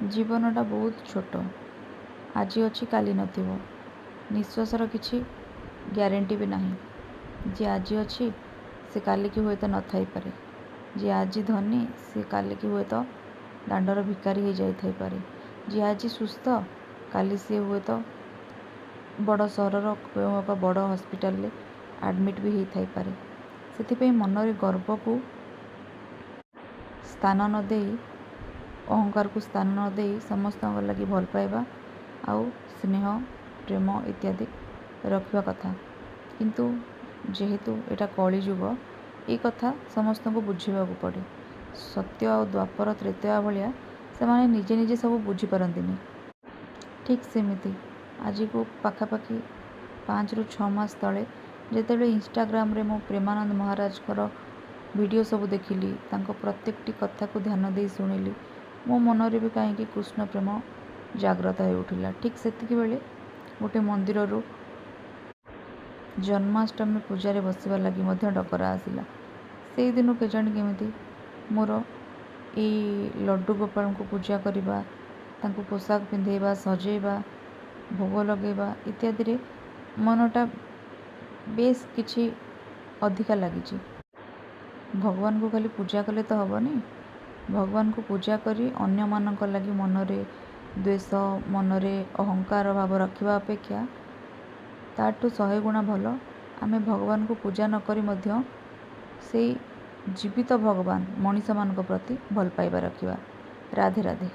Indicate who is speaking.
Speaker 1: ଜୀବନଟା ବହୁତ ଛୋଟ। ଆଜି ଅଛି କାଲି ନଥିବ। ନିଶ୍ୱାସର କିଛି ଗ୍ୟାରେଣ୍ଟି ବି ନାହିଁ। ଯିଏ ଆଜି ଅଛି ସେ କାଲିକି ହୁଏତ ନଥାଇପାରେ। ଯିଏ ଆଜି ଧନୀ ସେ କାଲିକି ହୁଏତ ଦାଣ୍ଡର ଭିକାରୀ ହେଇଯାଇଥାଇପାରେ। ଯିଏ ଆଜି ସୁସ୍ଥ କାଲି ସିଏ ହୁଏତ ବଡ଼ ସହରର କେଉଁ ଏକ ବଡ଼ ହସ୍ପିଟାଲରେ ଆଡ଼ମିଟ୍ ବି ହେଇଥାଇପାରେ। ସେଥିପାଇଁ ମନରେ ଗର୍ବକୁ ସ୍ଥାନ ନ ଦେଇ, ଅହଙ୍କାରକୁ ସ୍ଥାନ ନ ଦେଇ ସମସ୍ତଙ୍କ ଲାଗି ଭଲ ପାଇବା ଆଉ ସ୍ନେହ ପ୍ରେମ ଇତ୍ୟାଦି ରଖିବା କଥା। କିନ୍ତୁ ଯେହେତୁ ଏଇଟା କଳିଯୁଗ, ଏଇ କଥା ସମସ୍ତଙ୍କୁ ବୁଝିବାକୁ ପଡ଼େ। ସତ୍ୟ ଆଉ ଦ୍ୱାପର ତ୍ରେତୟା ଭଳିଆ ସେମାନେ ନିଜେ ନିଜେ ସବୁ ବୁଝିପାରନ୍ତିନି। ଠିକ୍ ସେମିତି ଆଜିକୁ ପାଖାପାଖି 5ରୁ 6 ମାସ ତଳେ ଯେତେବେଳେ ଇନଷ୍ଟାଗ୍ରାମରେ ମୁଁ ପ୍ରେମାନନ୍ଦ ମହାରାଜଙ୍କର ଭିଡ଼ିଓ ସବୁ ଦେଖିଲି, ତାଙ୍କ ପ୍ରତ୍ୟେକଟି କଥାକୁ ଧ୍ୟାନ ଦେଇ ଶୁଣିଲି, ମୋ ମନରେ ବି କାହିଁକି କୃଷ୍ଣ ପ୍ରେମ ଜାଗ୍ରତ ହେଉଥିଲା। ଠିକ୍ ସେତିକିବେଳେ ଗୋଟେ ମନ୍ଦିରରୁ ଜନ୍ମାଷ୍ଟମୀ ପୂଜାରେ ବସିବା ଲାଗି ମଧ୍ୟ ଡକରା ଆସିଲା। ସେଇଦିନୁ କେଜାଣି କେମିତି ମୋର ଏଇ ଲଡ଼ୁ ଗୋପାଳଙ୍କୁ ପୂଜା କରିବା, ତାଙ୍କୁ ପୋଷାକ ପିନ୍ଧେଇବା, ସଜେଇବା, ଭୋଗ ଲଗେଇବା ଇତ୍ୟାଦିରେ ମନଟା ବେଶ କିଛି ଅଧିକା ଲାଗିଛି। ଭଗବାନଙ୍କୁ ଖାଲି ପୂଜା କଲେ ତ ହବନି। ଭଗବାନଙ୍କୁ ପୂଜା କରି ଅନ୍ୟମାନଙ୍କ ଲାଗି ମନରେ ଦ୍ୱେଷ, ମନରେ ଅହଙ୍କାର ଭାବ ରଖିବା ଅପେକ୍ଷା ତାଠୁ 100 ଗୁଣା ଭଲ ଆମେ ଭଗବାନଙ୍କୁ ପୂଜା ନ କରି ମଧ୍ୟ ସେଇ ଜୀବିତ ଭଗବାନ ମଣିଷମାନଙ୍କ ପ୍ରତି ଭଲ ପାଇବା ରଖିବା। ରାଧେ ରାଧେ।